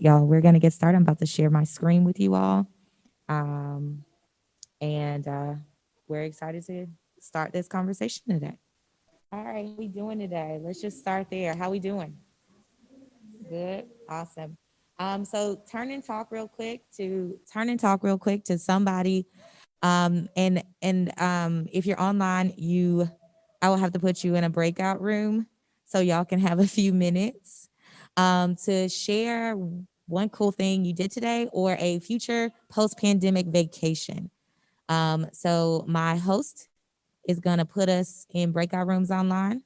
y'all, we're going to get started. I'm about to share my screen with you all. Um, and we're excited to start this conversation today. All right, how we doing today? Let's just start there. How we doing? Good. Awesome. So turn and talk real quick to somebody. And if you're online, I will have to put you in a breakout room so y'all can have a few minutes to share one cool thing you did today or a future post-pandemic vacation. So my host is gonna put us in breakout rooms online,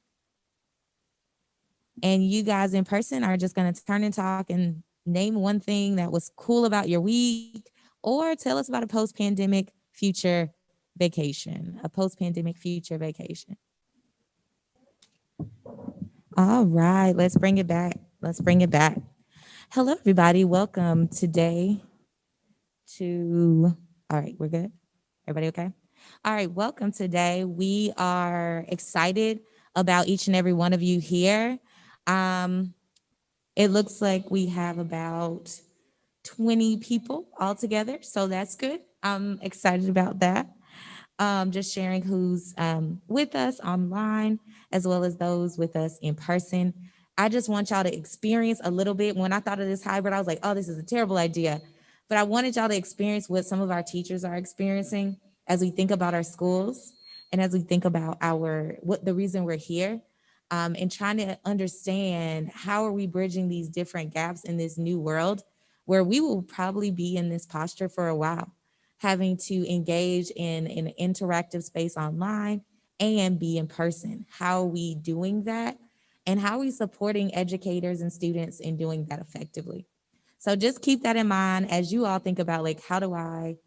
and you guys in person are just going to turn and talk and name one thing that was cool about your week, or tell us about a post-pandemic future vacation, a post-pandemic future vacation. All right, let's bring it back. Let's bring it back. Hello, everybody. Welcome today to, all right, we're good. Everybody okay? All right, welcome today. We are excited about each and every one of you here. Um, It looks like we have about 20 people all together, so that's good. I'm excited about that. Just sharing who's with us online, as well as those with us in person. I just want y'all to experience a little bit. When I thought of this hybrid, I was like, oh, this is a terrible idea. But I wanted y'all to experience what some of our teachers are experiencing as we think about our schools and as we think about what the reason we're here, and trying to understand how are we bridging these different gaps in this new world where we will probably be in this posture for a while, having to engage in an interactive space online and be in person. How are we doing that? And how are we supporting educators and students in doing that effectively? So just keep that in mind as you all think about, like, how do I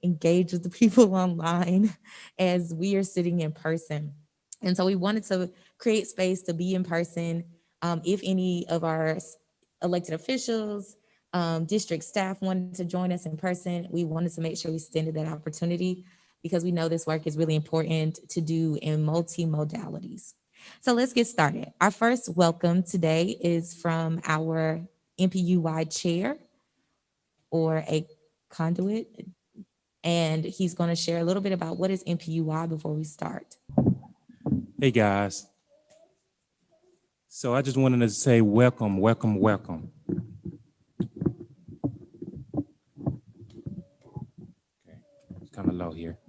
engage with the people online as we are sitting in person? And so we wanted to create space to be in person. If any of our elected officials, district staff wanted to join us in person, we wanted to make sure we extended that opportunity because we know this work is really important to do in multi-modalities. So let's get started. Our first welcome today is from our NPU-Y chair, or a conduit, and he's going to share a little bit about what is NPU-Y before we start. Hey guys. So I just wanted to say welcome, welcome, welcome. Okay, it's kind of low here.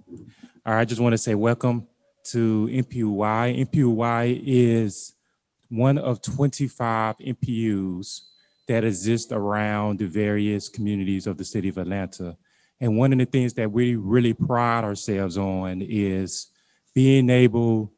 All right, I just want to say welcome to NPU-Y. NPU-Y is one of 25 NPUs that exist around the various communities of the city of Atlanta. And one of the things that we really pride ourselves on is being able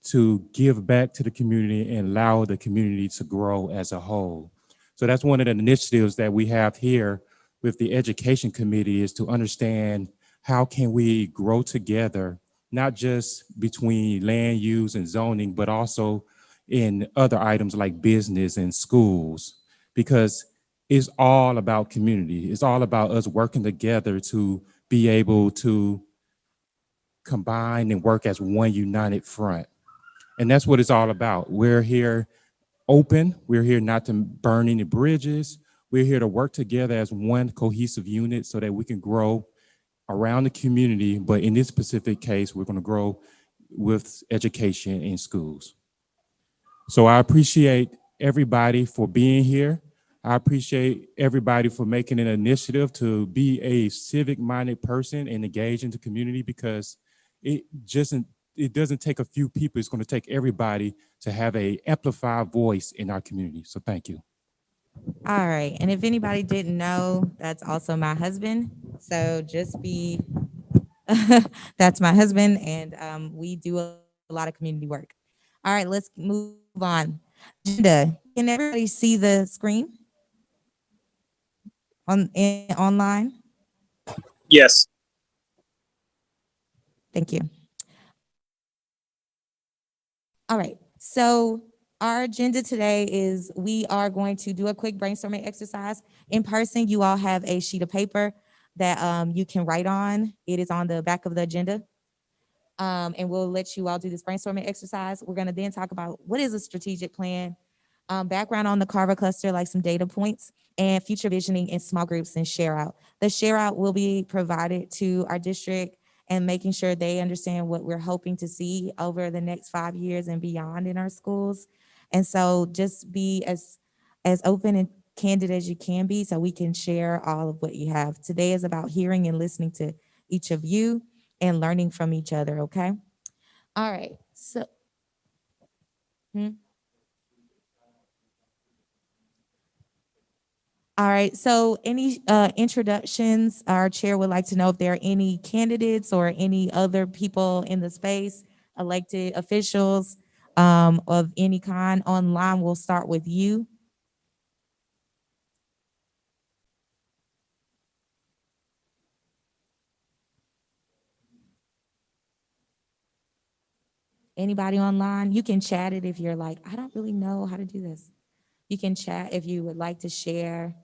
to give back to the community and allow the community to grow as a whole. So that's one of the initiatives that we have here with the education committee, is to understand how can we grow together, not just between land use and zoning, but also in other items like business and schools, because it's all about community. It's all about us working together to be able to combine and work as one united front. And that's what it's all about. We're here open. We're here not to burn any bridges. We're here to work together as one cohesive unit so that we can grow around the community. But in this specific case, we're going to grow with education in schools. So I appreciate everybody for being here. I appreciate everybody for making an initiative to be a civic-minded person and engage in the community, because it doesn't take a few people. It's going to take everybody to have a amplified voice in our community. So thank you. All right. And if anybody didn't know, that's also my husband. So just be, that's my husband. And we do a lot of community work. All right, let's move on. Agenda. Can everybody see the screen online? Yes. Thank you. All right. So our agenda today is we are going to do a quick brainstorming exercise. In person, you all have a sheet of paper that you can write on. It is on the back of the agenda. And we'll let you all do this brainstorming exercise. We're going to then talk about what is a strategic plan. Background on the Carver Cluster, like some data points, and future visioning in small groups and share out. The share out will be provided to our district and making sure they understand what we're hoping to see over the next 5 years and beyond in our schools. And so just be as open and candid as you can be so we can share all of what you have. Today is about hearing and listening to each of you and learning from each other, okay? All right. So, hmm? All right. So, any introductions? Our chair would like to know if there are any candidates or any other people in the space, elected officials of any kind online. We'll start with you. Anybody online? You can chat it if you're like, I don't really know how to do this. You can chat if you would like to share,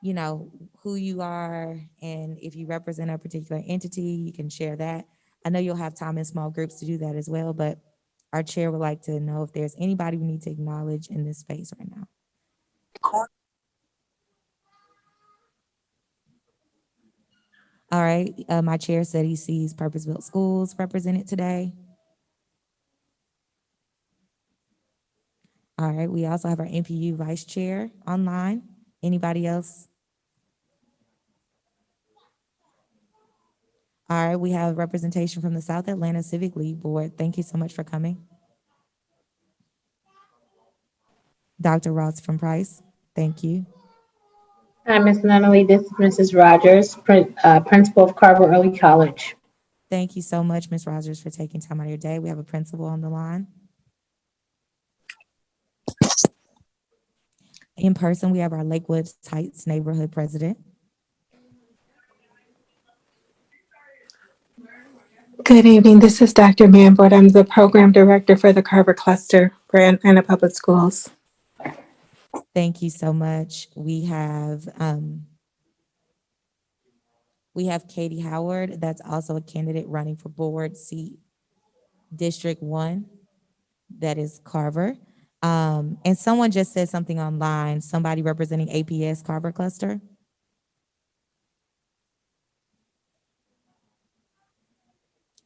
you know, who you are, and if you represent a particular entity, you can share that. I know you'll have time in small groups to do that as well, but our chair would like to know if there's anybody we need to acknowledge in this space right now. All right, my chair said he sees purpose-built schools represented today. All right, we also have our NPU vice chair online. Anybody else? All right, we have representation from the South Atlanta Civic League Board. Thank you so much for coming. Dr. Ross from Price, thank you. Hi, Ms. Nunley. This is Mrs. Rogers, principal of Carver Early College. Thank you so much, Ms. Rogers, for taking time out of your day. We have a principal on the line. In person, we have our Lakewood Heights neighborhood president. Good evening. This is Dr. Manford. I'm the program director for the Carver Cluster for Atlanta Public Schools. Thank you so much. We have Katie Howard. That's also a candidate running for board seat District 1. That is Carver. And someone just said something online, somebody representing APS Carver Cluster.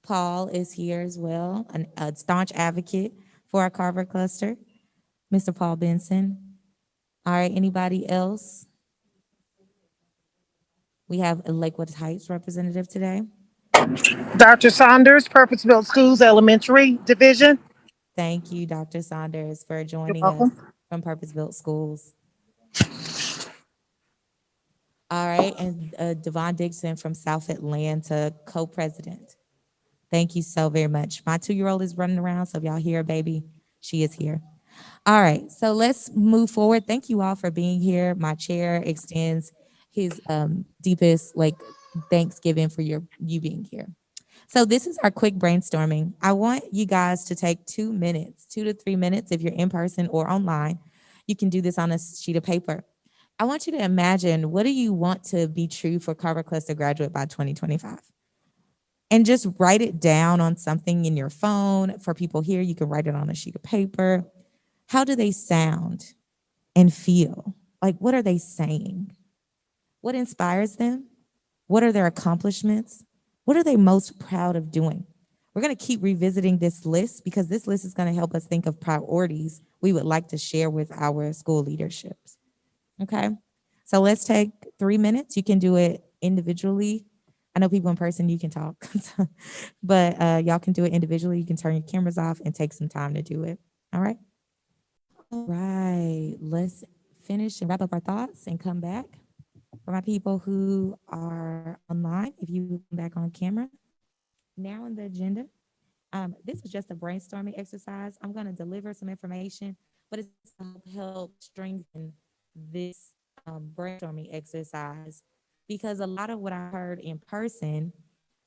Paul is here as well, a staunch advocate for our Carver Cluster, Mr. Paul Benson. All right, anybody else? We have a Lakewood Heights representative today. Dr. Saunders, Purpose Built Schools Elementary Division. Thank you, Dr. Saunders, for You're joining us welcome. from Purpose Built Schools. All right, and Devon Dixon from South Atlanta, co-president. Thank you so very much. My 2-year-old is running around, so if y'all hear a baby, she is here. All right, so let's move forward. Thank you all for being here. My chair extends his deepest thanksgiving for you being here. So this is our quick brainstorming. I want you guys to take 2 minutes, 2 to 3 minutes if you're in person or online. You can do this on a sheet of paper. I want you to imagine, what do you want to be true for Carver Cluster graduate by 2025? And just write it down on something in your phone. For people here, you can write it on a sheet of paper. How do they sound and feel? Like, what are they saying? What inspires them? What are their accomplishments? What are they most proud of doing? We're going to keep revisiting this list because this list is going to help us think of priorities we would like to share with our school leaderships. Okay, so let's take 3 minutes. You can do it individually. I know people in person, you can talk, but y'all can do it individually. You can turn your cameras off and take some time to do it. All right. All right, let's finish and wrap up our thoughts and come back. For my people who are online, if you come back on camera, now on the agenda. This is just a brainstorming exercise. I'm going to deliver some information, but it's to help strengthen this brainstorming exercise, because a lot of what I heard in person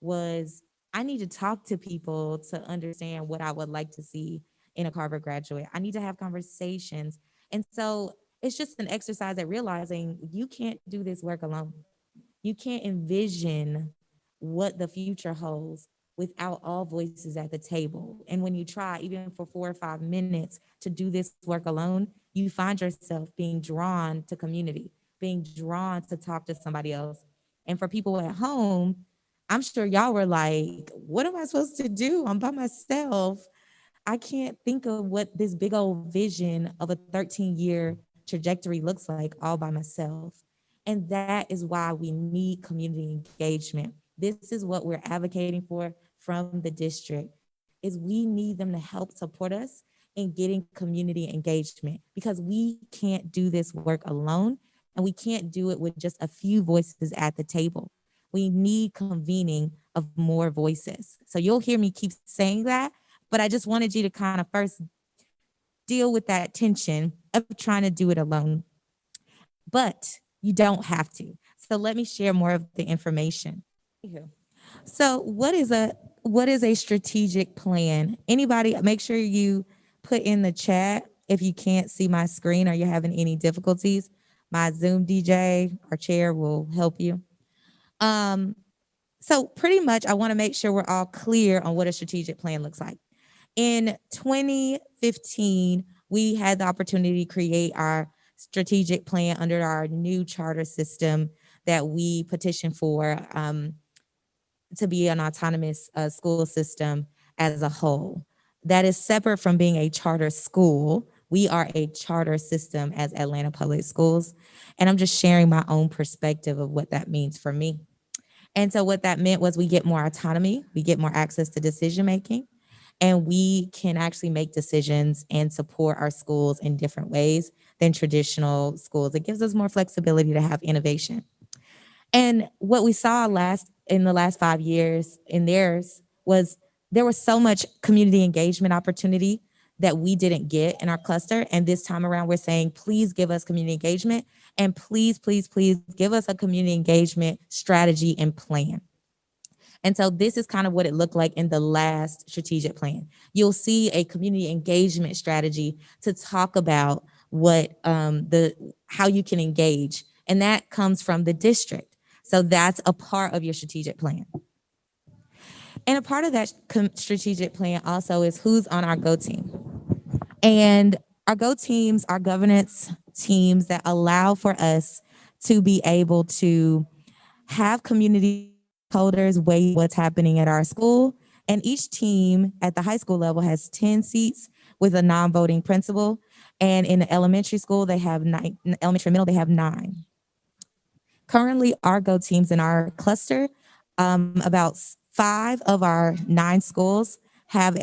was I need to talk to people to understand what I would like to see in a Carver graduate. I need to have conversations. And so it's just an exercise at realizing you can't do this work alone. You can't envision what the future holds without all voices at the table. And when you try, even for 4 or 5 minutes, to do this work alone, you find yourself being drawn to community, being drawn to talk to somebody else. And for people at home, I'm sure y'all were like, what am I supposed to do? I'm by myself. I can't think of what this big old vision of a 13-year trajectory looks like all by myself. And that is why we need community engagement. This is what we're advocating for from the district is we need them to help support us in getting community engagement because we can't do this work alone and we can't do it with just a few voices at the table. We need convening of more voices. So you'll hear me keep saying that, but I just wanted you to kind of first deal with that tension of trying to do it alone. But you don't have to. So let me share more of the information. So what is a strategic plan? Anybody, make sure you put in the chat if you can't see my screen or you're having any difficulties. My Zoom DJ or chair will help you. So pretty much I want to make sure we're all clear on what a strategic plan looks like. In 2015, we had the opportunity to create our strategic plan under our new charter system that we petitioned for to be an autonomous school system as a whole. That is separate from being a charter school. We are a charter system as Atlanta Public Schools. And I'm just sharing my own perspective of what that means for me. And so what that meant was we get more autonomy, we get more access to decision making, and we can actually make decisions and support our schools in different ways than traditional schools. It gives us more flexibility to have innovation. And what we saw in the last 5 years in theirs was there was so much community engagement opportunity that we didn't get in our cluster. And this time around, we're saying, please give us community engagement and please, please, please give us a community engagement strategy and plan. And so this is kind of what it looked like in the last strategic plan. You'll see a community engagement strategy to talk about what how you can engage. And that comes from the district. So that's a part of your strategic plan. And a part of that strategic plan also is who's on our GO team. And our GO teams are governance teams that allow for us to be able to have community holders weigh what's happening at our school. And each team at the high school level has 10 seats with a non-voting principal. And in the elementary school, they have 9, elementary middle, they have 9. Currently, our GO teams in our cluster, about 5 of our 9 schools have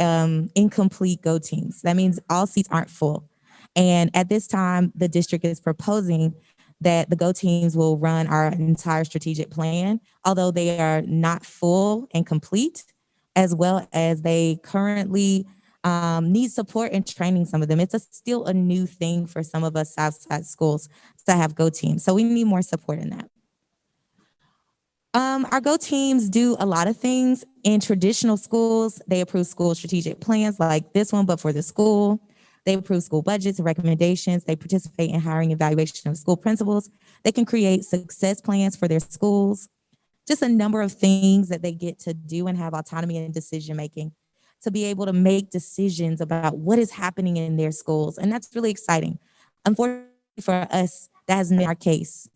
incomplete GO teams. That means all seats aren't full. And at this time, the district is proposing that the GO teams will run our entire strategic plan, although they are not full and complete, as well as they currently need support and training some of them. It's still a new thing for some of us outside schools to have GO teams. So we need more support in that. Our GO teams do a lot of things. In traditional schools, they approve school strategic plans like this one, but for the school. They approve school budgets and recommendations. They participate in hiring and evaluation of school principals. They can create success plans for their schools. Just a number of things that they get to do and have autonomy and decision making to be able to make decisions about what is happening in their schools. And that's really exciting. Unfortunately for us, that hasn't been our case.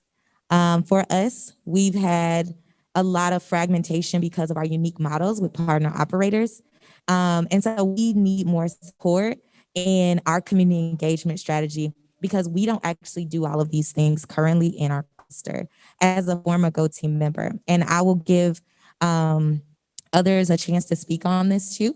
For us, we've had a lot of fragmentation because of our unique models with partner operators. And so we need more support in our community engagement strategy because we don't actually do all of these things currently in our cluster as a former GO team member. And I will give others a chance to speak on this too.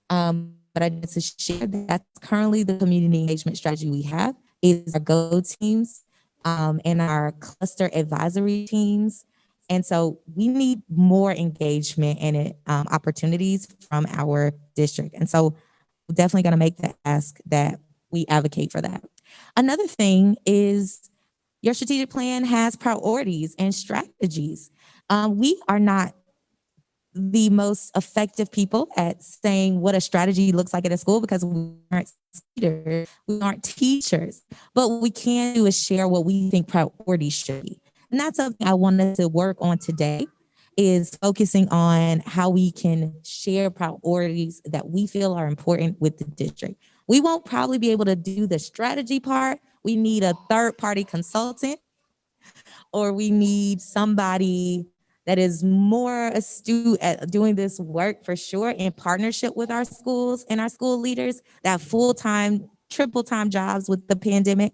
But I just to share that that's currently the community engagement strategy we have is our GO teams and our cluster advisory teams. And so we need more engagement and opportunities from our district. And so we're definitely going to make the ask that we advocate for that. Another thing is your strategic plan has priorities and strategies. We are not the most effective people at saying what a strategy looks like at a school because we aren't leaders, we aren't teachers. But what we can do is share what we think priorities should be. And that's something I wanted to work on today is focusing on how we can share priorities that we feel are important with the district. We won't probably be able to do the strategy part. We need a third party consultant, or we need somebody that is more astute at doing this work for sure in partnership with our schools and our school leaders that have full-time, triple-time jobs with the pandemic.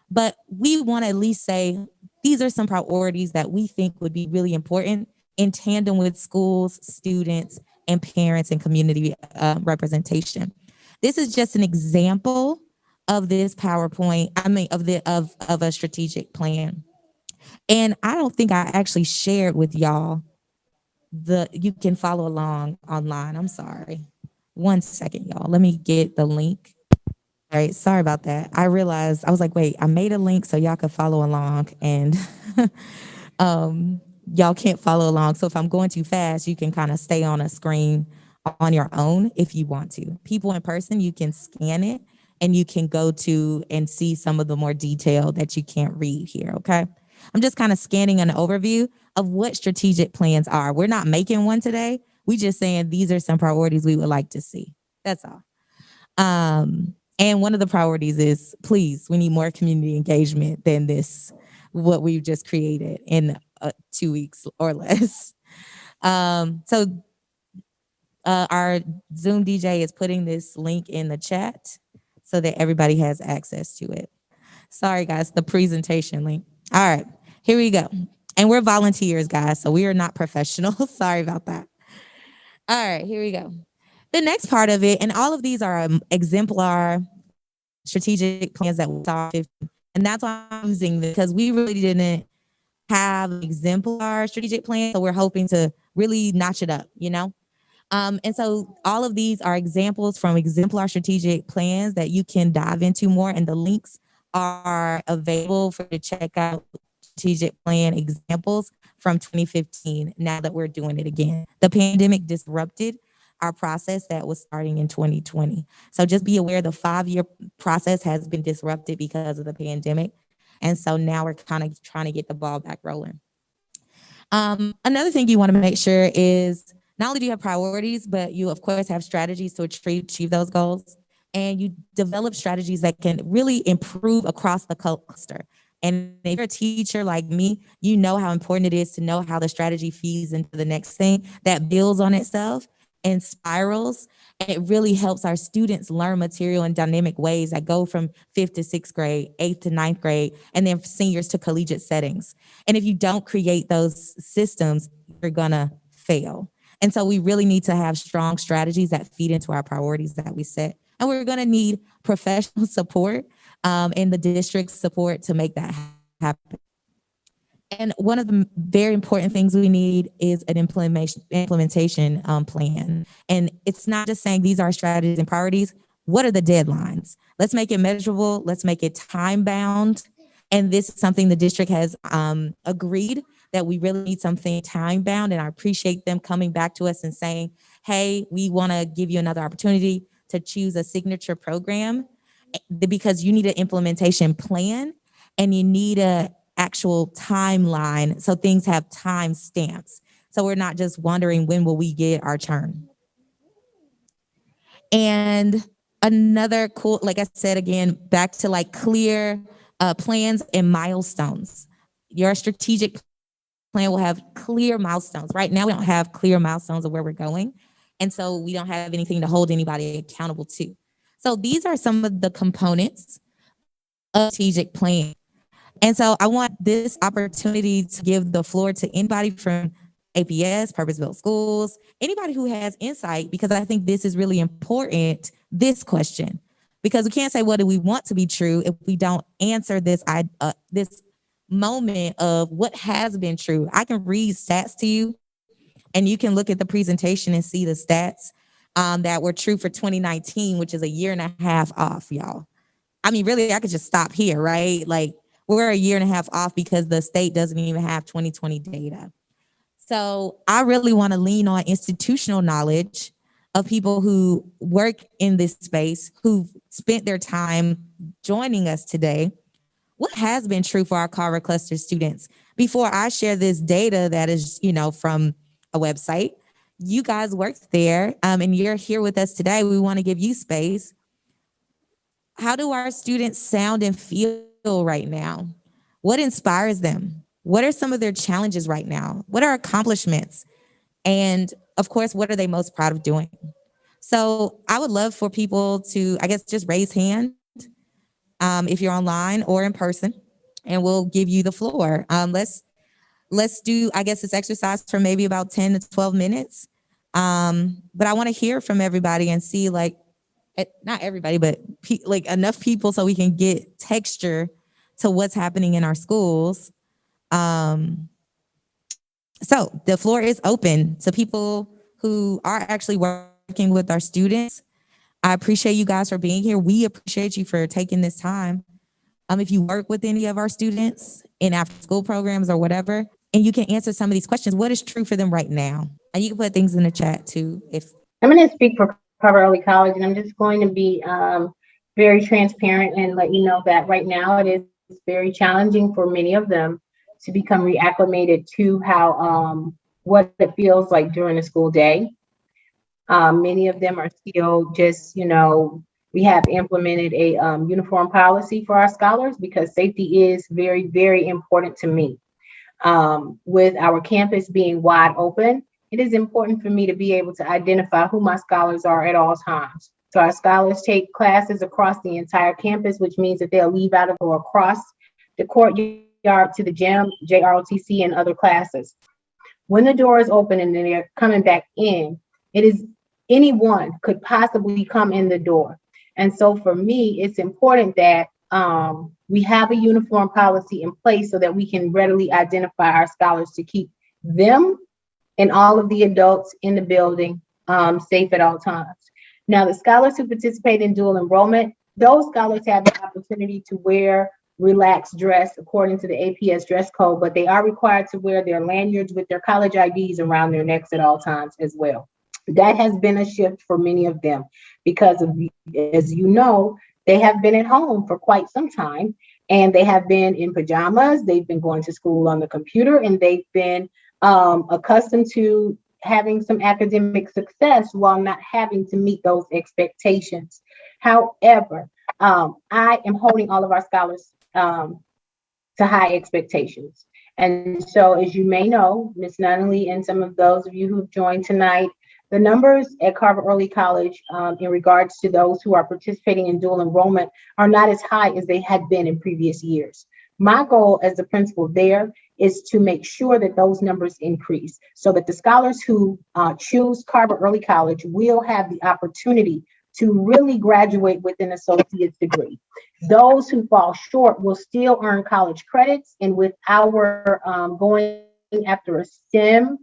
But we want to at least say these are some priorities that we think would be really important in tandem with schools, students, and parents and community representation. This is just an example of this PowerPoint, of a strategic plan. And I don't think I actually shared with y'all you can follow along online. I'm sorry. One second, y'all. Let me get the link. All right, sorry about that. I realized I was like, wait, I made a link so y'all could follow along, and y'all can't follow along. So if I'm going too fast, you can kind of stay on a screen on your own if you want to. People in person, you can scan it and you can go to and see some of the more detail that you can't read here. Okay. I'm just kind of scanning an overview of what strategic plans are. We're not making one today. We just saying these are some priorities we would like to see. That's all. And one of the priorities is, please, we need more community engagement than this, what we've just created in 2 weeks or less. So our Zoom DJ is putting this link in the chat so that everybody has access to it. Sorry, guys, the presentation link. All right, here we go. And we're volunteers, guys, so we are not professionals. Sorry about that. All right, here we go. The next part of it, and all of these are exemplar strategic plans that we saw, and that's why I'm using this, because we really didn't have exemplar strategic plan, so we're hoping to really notch it up, you know? And so all of these are examples from exemplar strategic plans that you can dive into more, and the links are available for you to check out strategic plan examples from 2015, now that we're doing it again. The pandemic disrupted our process that was starting in 2020. So just be aware the 5-year process has been disrupted because of the pandemic. And so now we're kind of trying to get the ball back rolling. Another thing you want to make sure is not only do you have priorities, but you, of course, have strategies to achieve those goals. And you develop strategies that can really improve across the cluster. And if you're a teacher like me, you know how important it is to know how the strategy feeds into the next thing that builds on itself and spirals. And it really helps our students learn material in dynamic ways that go from 5th to 6th grade, 8th to 9th grade, and then seniors to collegiate settings. And if you don't create those systems, you're gonna fail. And so we really need to have strong strategies that feed into our priorities that we set. And we're gonna need professional support and the district's support to make that happen. And one of the very important things we need is an implementation plan. And it's not just saying these are strategies and priorities. What are the deadlines? Let's make it measurable. Let's make it time bound. And this is something the district has agreed that we really need something time bound. And I appreciate them coming back to us and saying, hey, we want to give you another opportunity to choose a signature program, because you need an implementation plan and you need a actual timeline, so things have time stamps, so we're not just wondering when will we get our turn. And another cool, like I said again, back to like clear plans and milestones. Your strategic plan will have clear milestones. Right now we don't have clear milestones of where we're going, and so we don't have anything to hold anybody accountable to. So these are some of the components of strategic plan. And so I want this opportunity to give the floor to anybody from APS, purpose-built schools, anybody who has insight, because I think this is really important, this question, because we can't say what do we want to be true if we don't answer this moment of what has been true. I can read stats to you, and you can look at the presentation and see the stats that were true for 2019, which is a year and a half off, y'all. I mean, really, I could just stop here, right? Like, we're a year and a half off because the state doesn't even have 2020 data. So I really want to lean on institutional knowledge of people who work in this space, who've spent their time joining us today. What has been true for our Carver Cluster students? before I share this data that is, from a website, you guys worked there, and you're here with us today. We want to give you space. How do our students sound and feel right now? What inspires them? What are some of their challenges right now? What are accomplishments? And of course, what are they most proud of doing? So I would love for people to, I guess, just raise hand if you're online or in person, and we'll give you the floor. Let's do, I guess, this exercise for maybe about 10 to 12 minutes. But I want to hear from everybody and see, like, not everybody, but like enough people so we can get texture to what's happening in our schools. So the floor is open to people who are actually working with our students. I appreciate you guys for being here. We appreciate you for taking this time. If you work with any of our students in after school programs or whatever, and you can answer some of these questions, what is true for them right now? And you can put things in the chat too. I'm going to speak for Carver Early College, and I'm just going to be very transparent and let you know that right now it is very challenging for many of them to become reacclimated to how what it feels like during a school day. Many of them are still just, we have implemented a uniform policy for our scholars because safety is very, very important to me. With our campus being wide open, it is important for me to be able to identify who my scholars are at all times. So our scholars take classes across the entire campus, which means that they'll leave out and go across the courtyard to the gym, JROTC, and other classes. When the door is open and then they're coming back in, it is anyone could possibly come in the door. And so for me, it's important that we have a uniform policy in place so that we can readily identify our scholars to keep them and all of the adults in the building safe at all times. Now, the scholars who participate in dual enrollment, those scholars have the opportunity to wear relaxed dress according to the APS dress code, but they are required to wear their lanyards with their college IDs around their necks at all times as well. That has been a shift for many of them because of, as you know, they have been at home for quite some time and they have been in pajamas. They've been going to school on the computer and they've been accustomed to having some academic success while not having to meet those expectations. However, I am holding all of our scholars to high expectations. And so, as you may know, Ms. Nunnally and some of those of you who've joined tonight, the numbers at Carver Early College in regards to those who are participating in dual enrollment are not as high as they had been in previous years. My goal as the principal there is to make sure that those numbers increase so that the scholars who choose Carver Early College will have the opportunity to really graduate with an associate's degree. Those who fall short will still earn college credits, and with our going after a STEM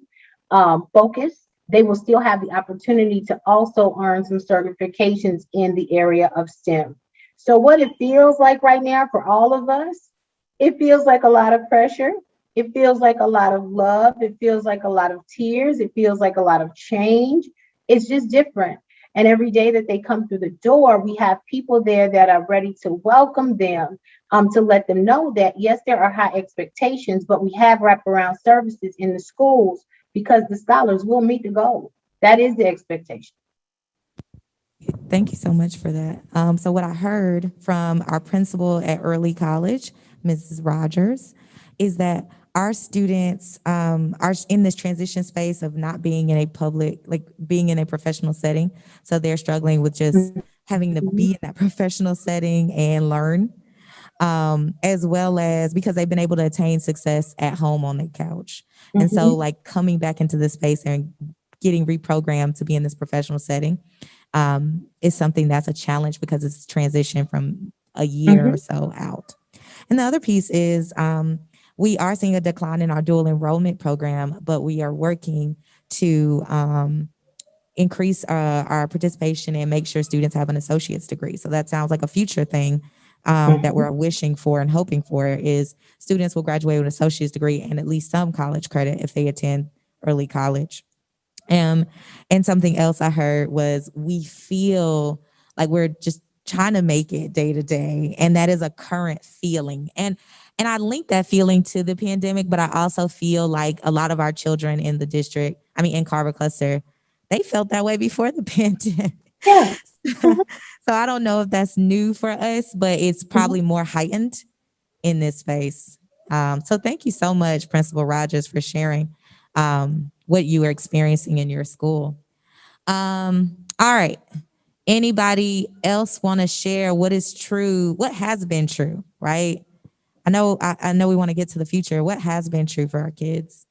focus, they will still have the opportunity to also earn some certifications in the area of STEM. So what it feels like right now for all of us, it feels like a lot of pressure. It feels like a lot of love. It feels like a lot of tears. It feels like a lot of change. It's just different. And every day that they come through the door, we have people there that are ready to welcome them, to let them know that, yes, there are high expectations, but we have wraparound services in the schools because the scholars will meet the goal. That is the expectation. Thank you so much for that. So what I heard from our principal at Early College, Mrs. Rogers, is that our students are in this transition space of not being in a public, like being in a professional setting. So they're struggling with just having to be in that professional setting and learn, as well as because they've been able to attain success at home on their couch. And so like coming back into this space and getting reprogrammed to be in this professional setting is something that's a challenge because it's transition from a year or so out. And the other piece is we are seeing a decline in our dual enrollment program, but we are working to increase our participation and make sure students have an associate's degree. So that sounds like a future thing that we're wishing for and hoping for is students will graduate with an associate's degree and at least some college credit if they attend early college. And something else I heard was we feel like we're just trying to make it day to day. And that is a current feeling. And And I link that feeling to the pandemic, but I also feel like a lot of our children in the district, in Carver Cluster, they felt that way before the pandemic. Yeah. So I don't know if that's new for us, but it's probably more heightened in this space. So thank you so much, Principal Rogers, for sharing what you were experiencing in your school. All right. Anybody else want to share what is true, what has been true, right? I know we want to get to the future. What has been true for our kids?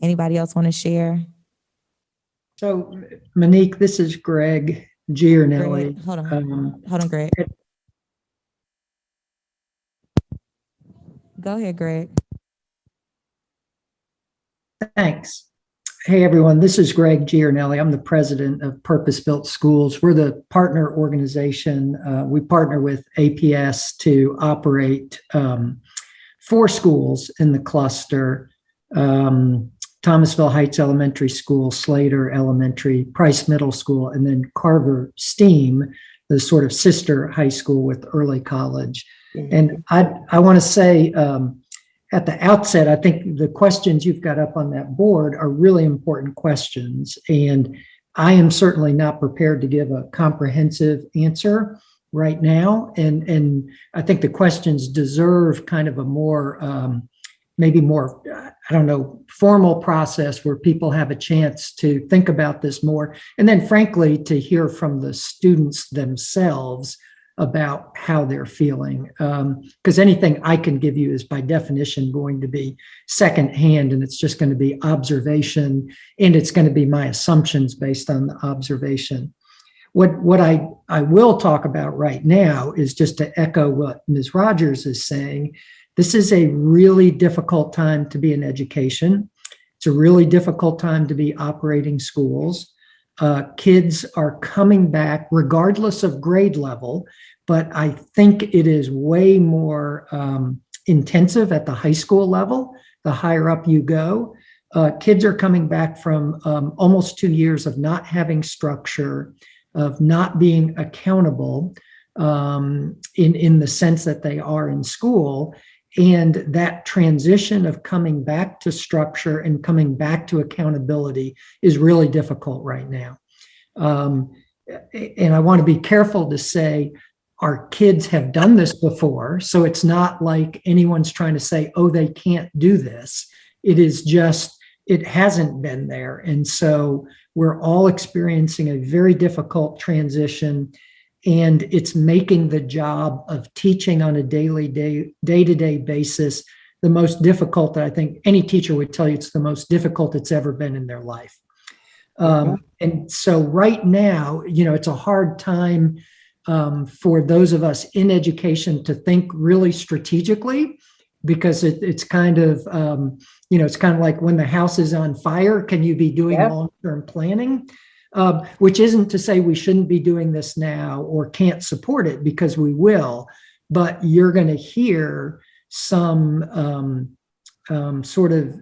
Anybody else want to share? So, Monique, this is Greg Giornelli. Greg, hold on, Greg. Go ahead, Greg. Thanks. Hey, everyone, this is Greg Giornelli. I'm the president of Purpose Built Schools. We're the partner organization. We partner with APS to operate 4 schools in the cluster. Thomasville Heights Elementary School, Slater Elementary, Price Middle School, and then Carver STEAM, the sort of sister high school with early college. And I want to say at the outset, I think the questions you've got up on that board are really important questions. And I am certainly not prepared to give a comprehensive answer right now. And I think the questions deserve kind of a more, maybe more, I don't know, formal process where people have a chance to think about this more. And then frankly, to hear from the students themselves about how they're feeling. Because anything I can give you is by definition going to be secondhand, and it's just going to be observation, and it's going to be my assumptions based on the observation. What I will talk about right now is just to echo what Ms. Rogers is saying. This is a really difficult time to be in education. It's a really difficult time to be operating schools. Kids are coming back regardless of grade level, but I think it is way more intensive at the high school level, the higher up you go. Kids are coming back from almost 2 years of not having structure, of not being accountable in the sense that they are in school. And that transition of coming back to structure and coming back to accountability is really difficult right now. And I want to be careful to say our kids have done this before. So it's not like anyone's trying to say, oh, they can't do this. It is just, it hasn't been there. And so we're all experiencing a very difficult transition. And it's making the job of teaching on a day-to-day basis the most difficult that I think any teacher would tell you it's the most difficult it's ever been in their life. And so right now, it's a hard time for those of us in education to think really strategically, because it's kind of, it's kind of like when the house is on fire, can you be doing long-term planning? Which isn't to say we shouldn't be doing this now or can't support it, because we will, but you're going to hear some sort of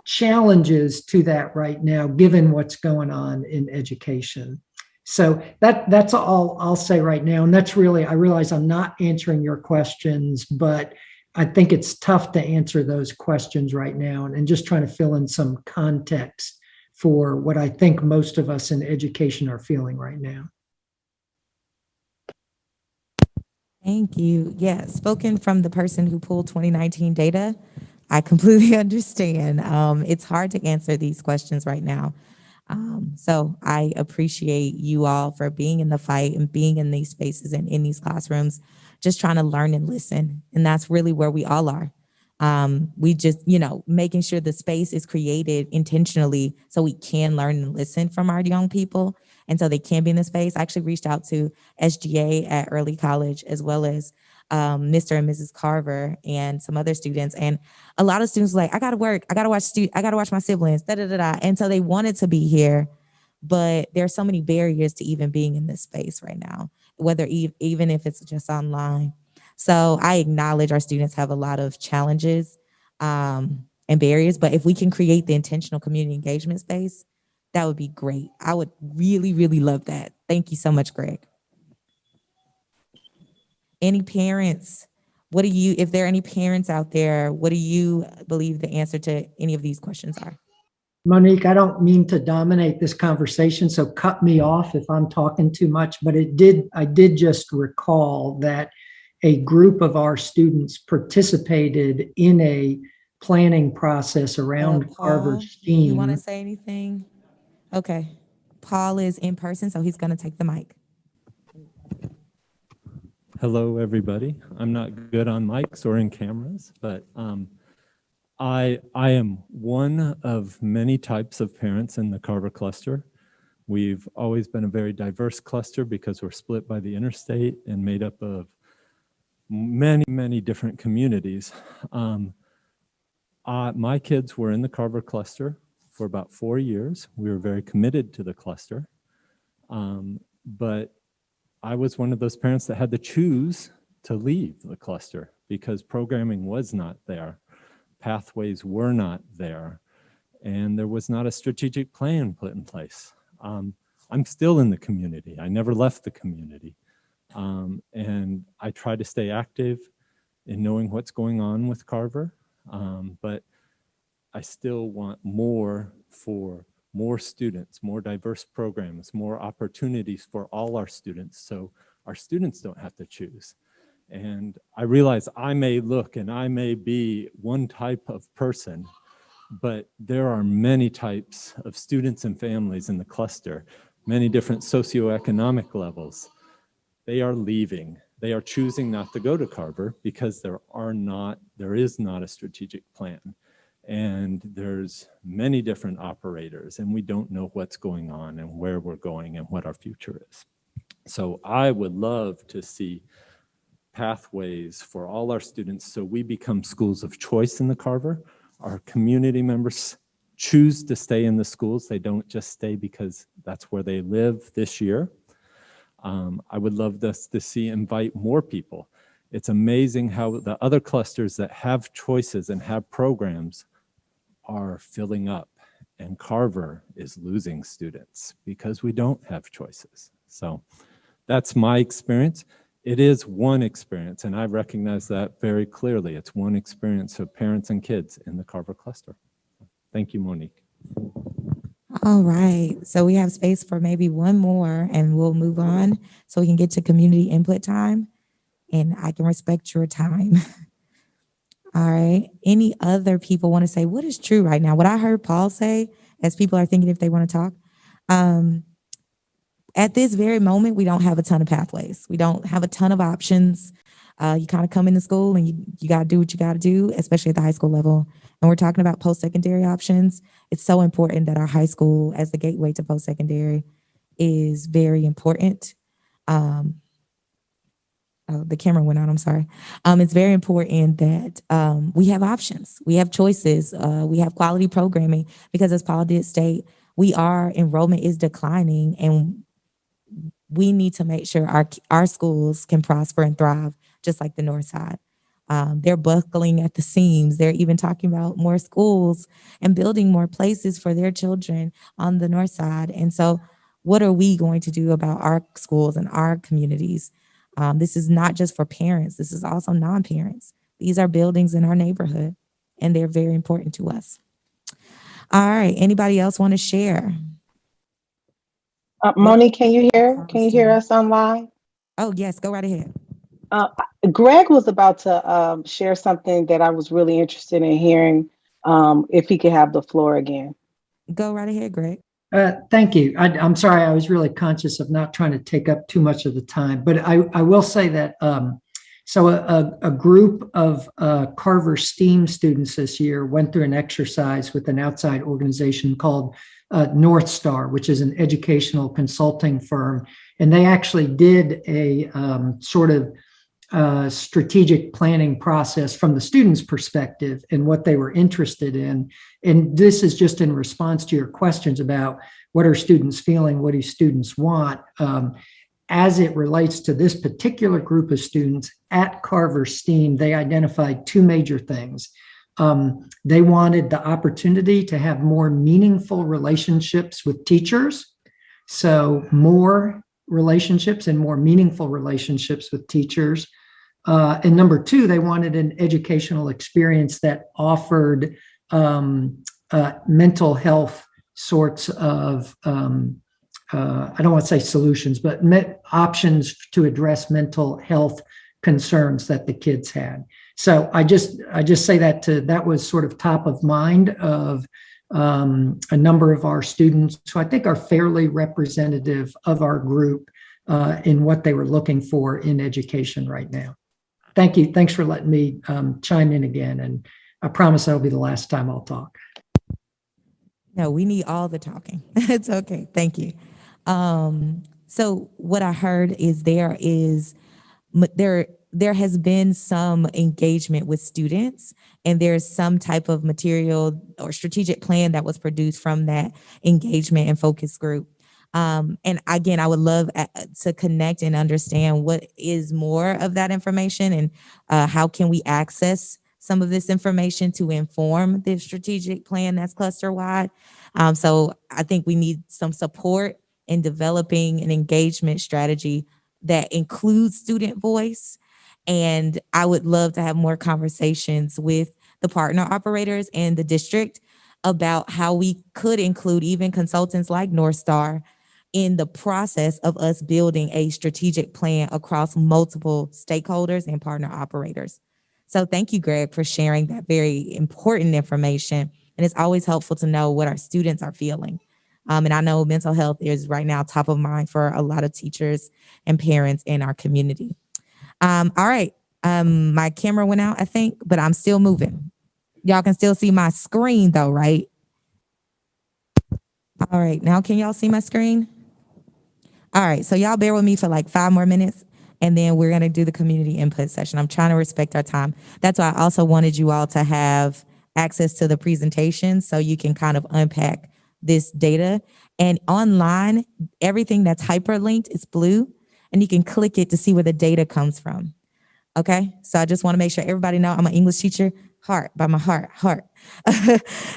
challenges to that right now, given what's going on in education. So that's all I'll say right now. And that's really, I realize I'm not answering your questions, but I think it's tough to answer those questions right now, and just trying to fill in some context for what I think most of us in education are feeling right now. Thank you. Yeah, spoken from the person who pulled 2019 data, I completely understand. It's hard to answer these questions right now. So I appreciate you all for being in the fight and being in these spaces and in these classrooms, just trying to learn and listen. And that's really where we all are. We just, making sure the space is created intentionally so we can learn and listen from our young people, and so they can be in the space. I actually reached out to SGA at early college, as well as Mr. and Mrs. Carver and some other students. And a lot of students were like, I gotta work, I gotta watch my siblings, And so they wanted to be here, but there are so many barriers to even being in this space right now, whether even if it's just online. So I acknowledge our students have a lot of challenges and barriers, but if we can create the intentional community engagement space, that would be great. I would really, really love that. Thank you so much, Greg. Any parents What do you, if there are any parents out there, what do you believe the answer to any of these questions are? Monique, I don't mean to dominate this conversation, so cut me off if I'm talking too much, but I did just recall that a group of our students participated in a planning process around Carver Paul, you want to STEAM. say anything? Okay. Paul is in person, so he's going to take the mic. Hello, everybody. I'm not good on mics or in cameras, but I am one of many types of parents in the Carver Cluster. We've always been a very diverse cluster because we're split by the interstate and made up of many, many different communities. My kids were in the Carver Cluster for about 4 years. We were very committed to the cluster, but I was one of those parents that had to choose to leave the cluster because programming was not there, pathways were not there, and there was not a strategic plan put in place. I'm still in the community. I never left the community. And I try to stay active in knowing what's going on with Carver, but I still want more for more students, more diverse programs, more opportunities for all our students so our students don't have to choose. And I realize I may look and I may be one type of person, but there are many types of students and families in the cluster, many different socioeconomic levels. They are leaving. They are choosing not to go to Carver because there is not a strategic plan. And there's many different operators and we don't know what's going on and where we're going and what our future is. So I would love to see pathways for all our students so we become schools of choice in the Carver. Our community members choose to stay in the schools. They don't just stay because that's where they live this year. I would love us to invite more people. It's amazing how the other clusters that have choices and have programs are filling up, and Carver is losing students because we don't have choices. So that's my experience. It is one experience, and I recognize that very clearly. It's one experience of parents and kids in the Carver Cluster. Thank you, Monique. All right. So we have space for maybe one more and we'll move on so we can get to community input time and I can respect your time. All right. Any other people want to say what is true right now? What I heard Paul say as people are thinking if they want to talk. At this very moment, we don't have a ton of pathways. We don't have a ton of options. You kind of come into school and you got to do what you got to do, especially at the high school level. And we're talking about post-secondary options. It's so important that our high school as the gateway to post-secondary is very important. Oh, the camera went out, I'm sorry. It's very important that we have options, we have choices, we have quality programming, because as Paul did state, enrollment is declining and we need to make sure our schools can prosper and thrive just like the North Side. They're buckling at the seams. They're even talking about more schools and building more places for their children on the North Side. And so what are we going to do about our schools and our communities? This is not just for parents. This is also non-parents. These are buildings in our neighborhood, and they're very important to us. All right. Anybody else want to share? Monique, can you hear? Can you hear us online? Oh, yes. Go right ahead. Greg was about to share something that I was really interested in hearing, if he could have the floor again. Go right ahead, Greg. Thank you. I'm sorry. I was really conscious of not trying to take up too much of the time, but I will say that so a group of Carver STEAM students this year went through an exercise with an outside organization called North Star, which is an educational consulting firm. And they actually did a sort of strategic planning process from the students' perspective and what they were interested in. And this is just in response to your questions about what are students feeling, what do students want. As it relates to this particular group of students at Carver STEAM, they identified two major things. They wanted the opportunity to have more meaningful relationships with teachers. So more relationships and more meaningful relationships with teachers. And number two, they wanted an educational experience that offered mental health sorts of, I don't want to say solutions, but options to address mental health concerns that the kids had. So I just say that was sort of top of mind of a number of our students who I think are fairly representative of our group in what they were looking for in education right now. Thank you. Thanks for letting me chime in again. And I promise that'll be the last time I'll talk. No, we need all the talking. It's okay. Thank you. So what I heard is there has been some engagement with students, and there's some type of material or strategic plan that was produced from that engagement and focus group. And again, I would love to connect and understand what is more of that information, and how can we access some of this information to inform the strategic plan that's cluster wide. So I think we need some support in developing an engagement strategy that includes student voice. And I would love to have more conversations with the partner operators and the district about how we could include even consultants like North Star in the process of us building a strategic plan across multiple stakeholders and partner operators. So thank you, Greg, for sharing that very important information. And it's always helpful to know what our students are feeling. And I know mental health is right now top of mind for a lot of teachers and parents in our community. All right. My camera went out, I think, but I'm still moving. Y'all can still see my screen though, right? All right. Now can y'all see my screen? All right. So y'all bear with me for like 5 more minutes, and then we're going to do the community input session. I'm trying to respect our time. That's why I also wanted you all to have access to the presentation so you can kind of unpack this data. And online, everything that's hyperlinked is blue, and you can click it to see where the data comes from. Okay, so I just want to make sure everybody know I'm an English teacher, heart by my heart.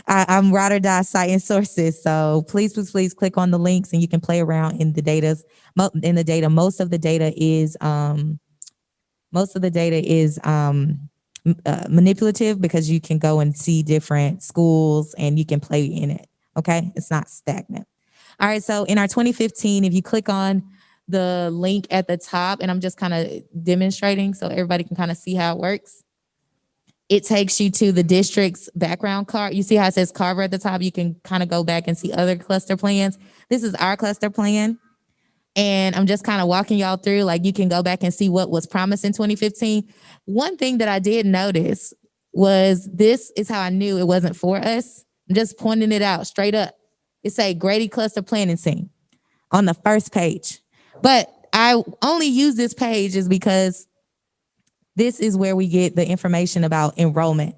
I'm ride or die citing sources. So please click on the links, and you can play around in the data. Most of the data is manipulative, because you can go and see different schools and you can play in it. Okay, it's not stagnant. All right, so in our 2015, if you click on the link at the top, and I'm just kind of demonstrating so everybody can kind of see how it works. It takes you to the district's background card. You see how it says Carver at the top? You can kind of go back and see other cluster plans. This is our cluster plan. And I'm just kind of walking y'all through, like you can go back and see what was promised in 2015. One thing that I did notice was this is how I knew it wasn't for us. I'm just pointing it out straight up. It say Grady Cluster Planning Team on the first page. But I only use this page is because this is where we get the information about enrollment.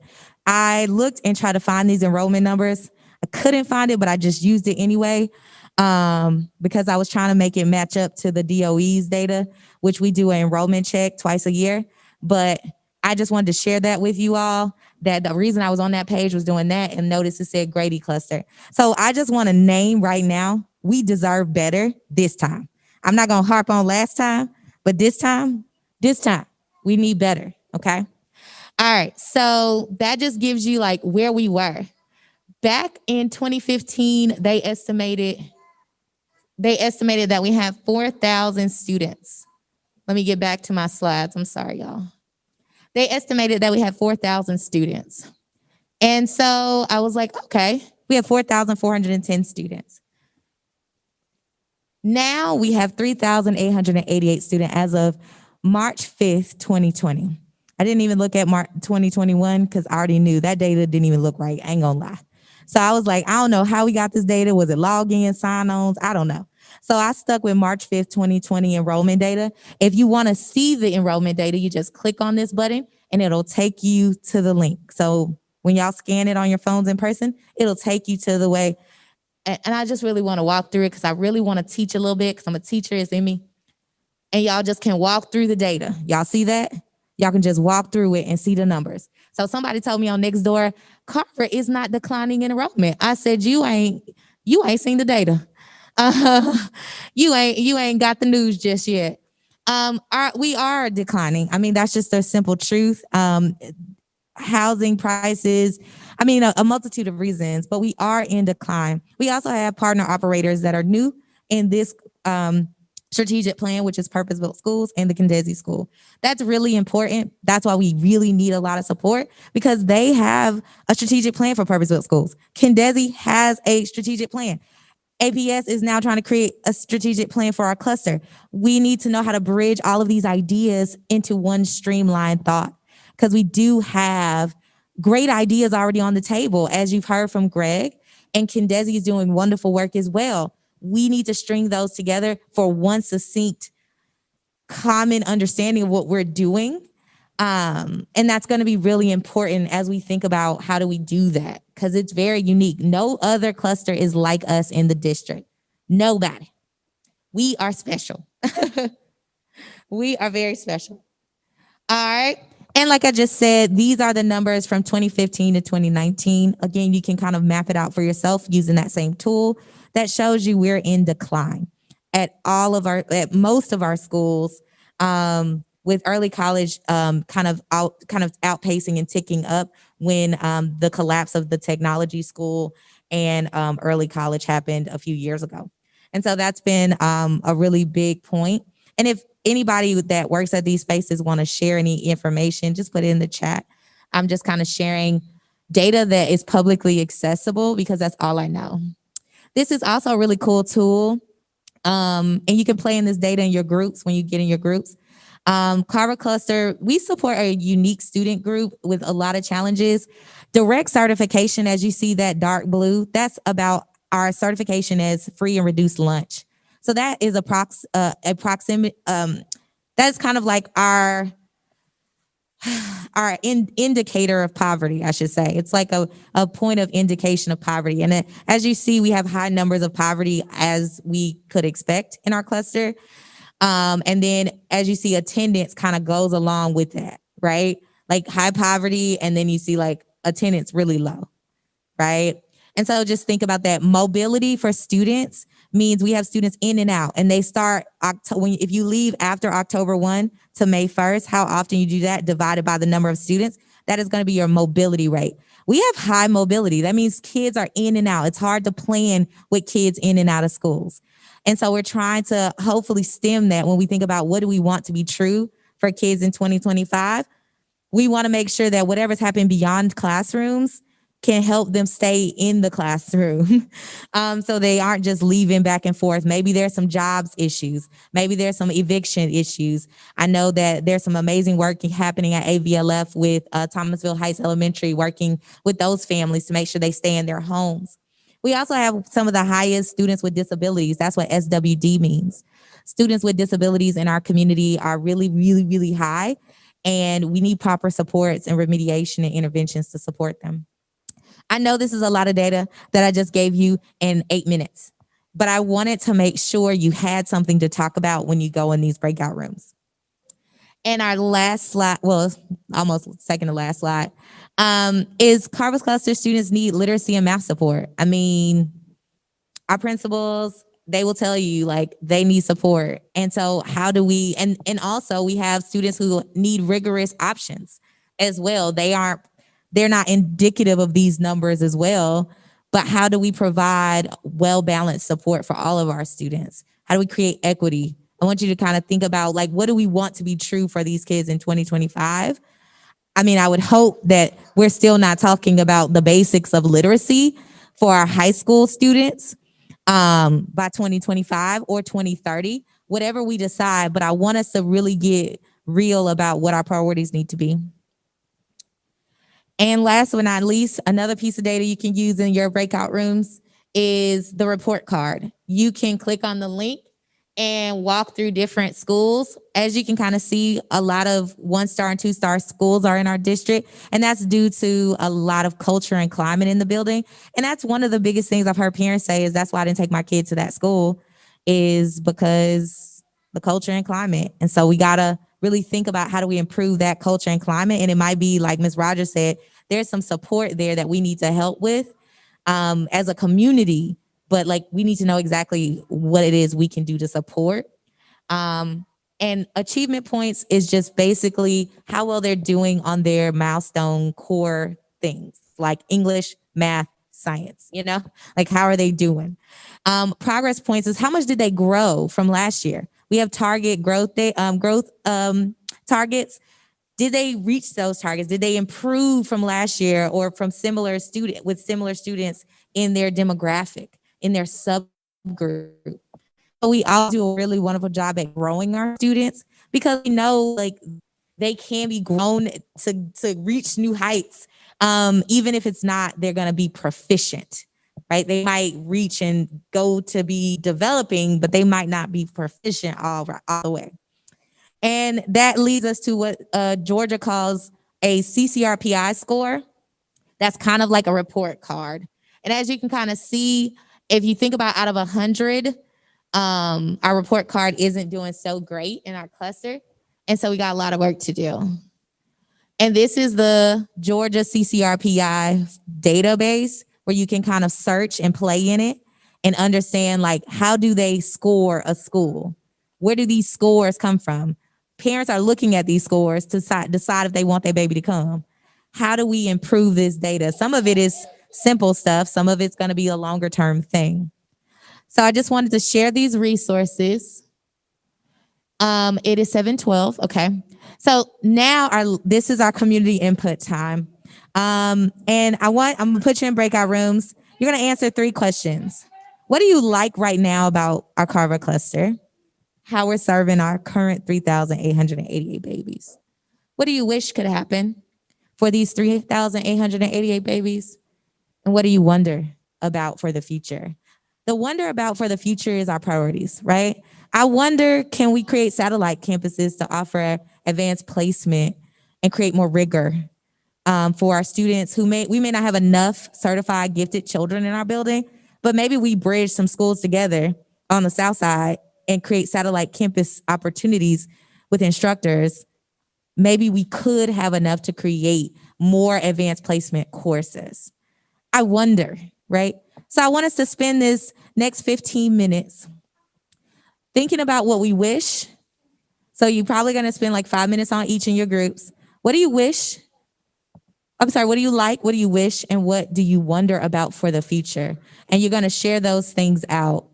I looked and tried to find these enrollment numbers. I couldn't find it, but I just used it anyway because I was trying to make it match up to the DOE's data, which we do an enrollment check twice a year. But I just wanted to share that with you all, that the reason I was on that page was doing that, and notice it said Grady Cluster. So I just want to name right now, we deserve better this time. I'm not going to harp on last time, but this time, we need better, okay? All right, so that just gives you like where we were. Back in 2015, they estimated that we have 4,000 students. Let me get back to my slides. I'm sorry, y'all. They estimated that we had 4,000 students. And so I was like, okay, we have 4,410 students. Now we have 3,888 students as of March 5th, 2020. I didn't even look at March 2021 because I already knew that data didn't even look right. I ain't gonna lie. So I was like, I don't know how we got this data. Was it login, sign-ons? I don't know. So I stuck with March 5th, 2020 enrollment data. If you want to see the enrollment data, you just click on this button and it'll take you to the link. So when y'all scan it on your phones in person, it'll take you to the way. And I just really want to walk through it because I really want to teach a little bit because I'm a teacher, it's in me. And y'all just can walk through the data. Y'all see that? Y'all can just walk through it and see the numbers. So somebody told me on Nextdoor, Carver is not declining enrollment. I said, you ain't seen the data. You ain't got the news just yet. We are declining. I mean, that's just a simple truth. Housing prices, I mean, a multitude of reasons, but we are in decline. We also have partner operators that are new in this strategic plan, which is Purpose Built Schools and the Kendesi School. That's really important. That's why we really need a lot of support, because they have a strategic plan for Purpose Built Schools. Kendesi has a strategic plan. APS is now trying to create a strategic plan for our cluster. We need to know how to bridge all of these ideas into one streamlined thought, because we do have great ideas already on the table, as you've heard from Greg, and Kendesi is doing wonderful work as well. We need to string those together for one succinct, common understanding of what we're doing. And that's going to be really important as we think about how do we do that, because it's very unique. No other cluster is like us in the district. Nobody. We are special. We are very special. All right. And like I just said, these are the numbers from 2015 to 2019. Again, you can kind of map it out for yourself using that same tool that shows you we're in decline at most of our schools, with early college kind of outpacing and ticking up when the collapse of the technology school and early college happened a few years ago. And so that's been a really big point. And if anybody that works at these spaces want to share any information, just put it in the chat. I'm just kind of sharing data that is publicly accessible because that's all I know. This is also a really cool tool. And you can play in this data in your groups when you get in your groups. Carver Cluster, we support a unique student group with a lot of challenges. Direct certification, as you see that dark blue, that's about our certification as free and reduced lunch. So that is proximity. That's kind of like our indicator of poverty, I should say. It's like a point of indication of poverty. And as you see, we have high numbers of poverty as we could expect in our cluster. And then as you see, attendance kind of goes along with that, right? Like high poverty, and then you see like attendance really low, right? And so just think about that. Mobility for students means we have students in and out, and they start if you leave after October 1 to May 1st, how often you do that divided by the number of students, that is going to be your mobility rate. We have high mobility. That means kids are in and out. It's hard to plan with kids in and out of schools. And so we're trying to hopefully stem that when we think about what do we want to be true for kids in 2025. We want to make sure that whatever's happened beyond classrooms can help them stay in the classroom. So they aren't just leaving back and forth. Maybe there's some jobs issues. Maybe there's some eviction issues. I know that there's some amazing work happening at AVLF with Thomasville Heights Elementary, working with those families to make sure they stay in their homes. We also have some of the highest students with disabilities. That's what SWD means. Students with disabilities in our community are really, really, really high, and we need proper supports and remediation and interventions to support them. I know this is a lot of data that I just gave you in 8 minutes, but I wanted to make sure you had something to talk about when you go in these breakout rooms. And our last slide, well, almost second to last slide, is Carver Cluster students need literacy and math support. I mean, our principals, they will tell you like they need support. And so how do we, and also we have students who need rigorous options as well. They're not indicative of these numbers as well, but how do we provide well-balanced support for all of our students? How do we create equity? I want you to kind of think about like, what do we want to be true for these kids in 2025? I mean, I would hope that we're still not talking about the basics of literacy for our high school students by 2025 or 2030, whatever we decide, but I want us to really get real about what our priorities need to be. And last but not least, another piece of data you can use in your breakout rooms is the report card. You can click on the link and walk through different schools. As you can kind of see, a lot of 1-star and 2-star schools are in our district, and that's due to a lot of culture and climate in the building. And that's one of the biggest things I've heard parents say is that's why I didn't take my kid to that school, is because the culture and climate. And so we gotta really think about how do we improve that culture and climate. And it might be like Ms. Rogers said, there's some support there that we need to help with as a community, but like we need to know exactly what it is we can do to support. And achievement points is just basically how well they're doing on their milestone core things like English, math, science, like how are they doing? Progress points is how much did they grow from last year? We have target growth targets. Did they reach those targets? Did they improve from last year or from similar students in their demographic, in their subgroup? We all do a really wonderful job at growing our students because we know like they can be grown to reach new heights. Even if it's not, they're going to be proficient, right? They might reach and go to be developing, but they might not be proficient all the way. And that leads us to what Georgia calls a CCRPI score. That's kind of like a report card. And as you can kind of see, if you think about out of 100, our report card isn't doing so great in our cluster. And so we got a lot of work to do. And this is the Georgia CCRPI database where you can kind of search and play in it and understand like how do they score a school? Where do these scores come from? Parents are looking at these scores to decide if they want their baby to come. How do we improve this data? Some of it is simple stuff. Some of it's going to be a longer term thing. So I just wanted to share these resources. It is 7:12. Okay. So now this is our community input time. And I'm gonna put you in breakout rooms. You're gonna answer 3 questions. What do you like right now about our Carver cluster? How we're serving our current 3,888 babies. What do you wish could happen for these 3,888 babies? And what do you wonder about for the future? The wonder about for the future is our priorities, right? I wonder, can we create satellite campuses to offer advanced placement and create more rigor for our students we may not have enough certified gifted children in our building, but maybe we bridge some schools together on the South Side and create satellite campus opportunities with instructors. Maybe we could have enough to create more advanced placement courses. I wonder, right? So I want us to spend this next 15 minutes thinking about what we wish. So you're probably going to spend like 5 minutes on each in your groups. What do you wish? I'm sorry, what do you like? What do you wish? And what do you wonder about for the future? And you're going to share those things out.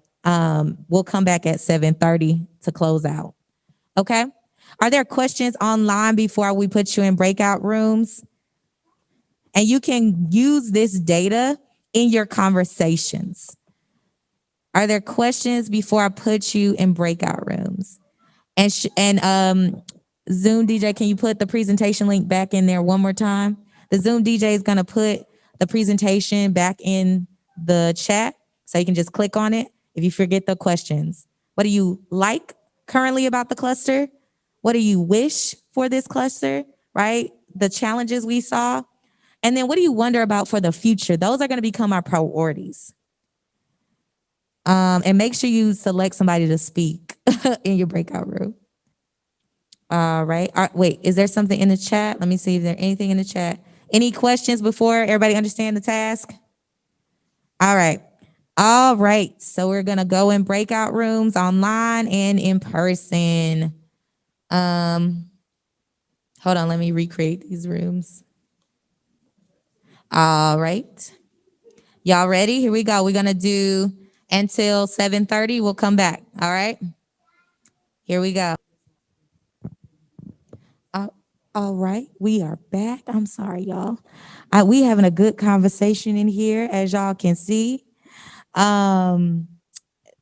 We'll come back at 7:30 to close out. Okay? Are there questions online before we put you in breakout rooms? And you can use this data in your conversations. Are there questions before I put you in breakout rooms? And Zoom DJ, can you put the presentation link back in there one more time? The Zoom DJ is going to put the presentation back in the chat, so you can just click on it if you forget the questions. What do you like currently about the cluster? What do you wish for this cluster, right? The challenges we saw. And then what do you wonder about for the future? Those are going to become our priorities. And make sure you select somebody to speak in your breakout room. All right. Wait, is there something in the chat? Let me see if there's anything in the chat. Any questions before everybody understand the task? All right. All right. So we're going to go in breakout rooms online and in person. Hold on. Let me recreate these rooms. All right. Y'all ready? Here we go. We're going to do until 7:30. We'll come back. All right. Here we go. All right. We are back. I'm sorry, y'all. We having a good conversation in here, as y'all can see. And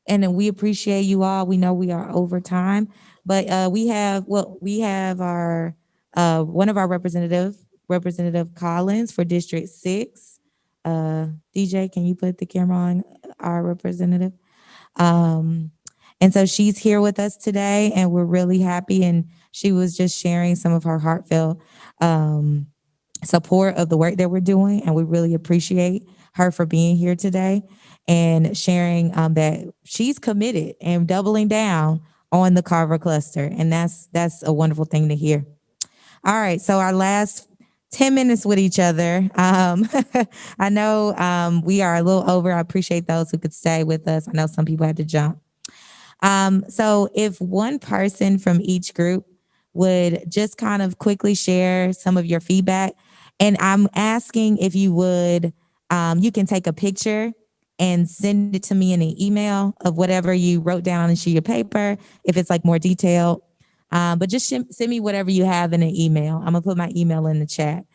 then we appreciate you all. We know we are over time, but we have our one of our Representative Collins for District 6. DJ, can you put the camera on our representative? And so she's here with us today, and we're really happy. And she was just sharing some of her heartfelt support of the work that we're doing, and we really appreciate her for being here today and sharing that she's committed and doubling down on the Carver Cluster, and that's a wonderful thing to hear. All right, so our last 10 minutes with each other. I know we are a little over. I appreciate those who could stay with us. I know some people had to jump. So if one person from each group would just kind of quickly share some of your feedback, and I'm asking if you would, you can take a picture and send it to me in an email of whatever you wrote down on a sheet of paper, if it's like more detailed. But just send me whatever you have in an email. I'm gonna put my email in the chat.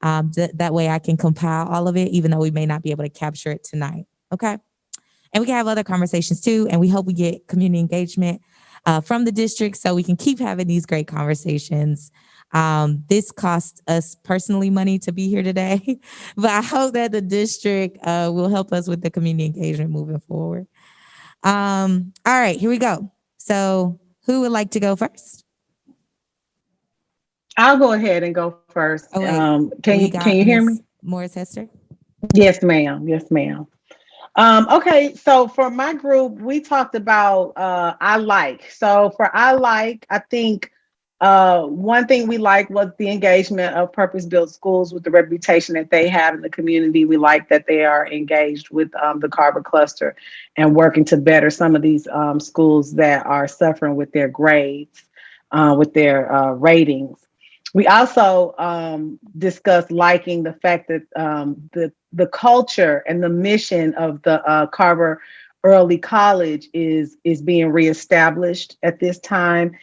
That way I can compile all of it, even though we may not be able to capture it tonight. Okay. And we can have other conversations too. And we hope we get community engagement from the district so we can keep having these great conversations. This costs us personally money to be here today, but I hope that the district will help us with the community engagement moving forward. All right, here we go. So who would like to go first? I'll go ahead and go first. Oh, wait. Can you hear me? Morris Hester? Yes, ma'am. Yes, ma'am. Okay, so for my group, we talked about I like. So for I like, I think one thing we liked was the engagement of purpose-built schools with the reputation that they have in the community. We like that they are engaged with the Carver Cluster and working to better some of these schools that are suffering with their grades, with their ratings. We also discussed liking the fact that the culture and the mission of the Carver Early College is being reestablished at this time.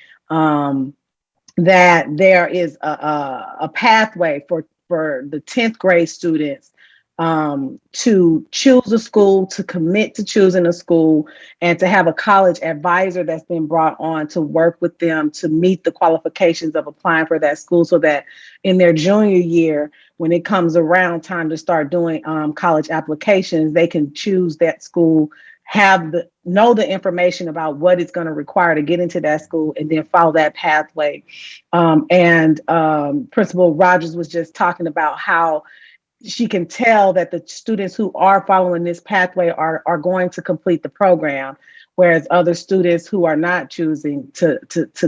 That there is a pathway for the 10th grade students to choose a school, to commit to choosing a school, and to have a college advisor that's been brought on to work with them to meet the qualifications of applying for that school, so that in their junior year, when it comes around time to start doing college applications, they can choose that school, know the information about what it's going to require to get into that school, and then follow that pathway. And Principal Rogers was just talking about how she can tell that the students who are following this pathway are going to complete the program, whereas other students who are not choosing to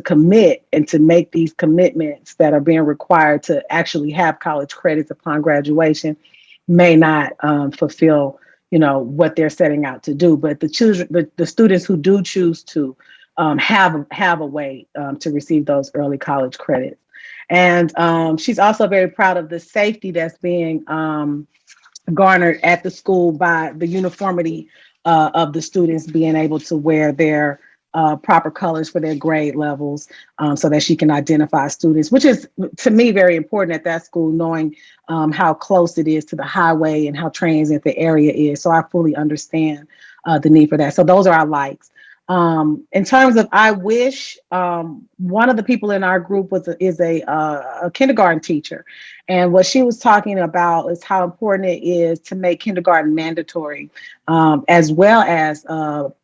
commit and to make these commitments that are being required to actually have college credits upon graduation may not fulfill what they're setting out to do. But the students who do choose to have a way to receive those early college credits. And she's also very proud of the safety that's being garnered at the school by the uniformity of the students being able to wear their proper colors for their grade levels, so that she can identify students, which is, to me, very important at that school, knowing how close it is to the highway and how transient the area is. So I fully understand the need for that. So those are our likes. In terms of I wish, one of the people in our group is a kindergarten teacher. And what she was talking about is how important it is to make kindergarten mandatory, as well as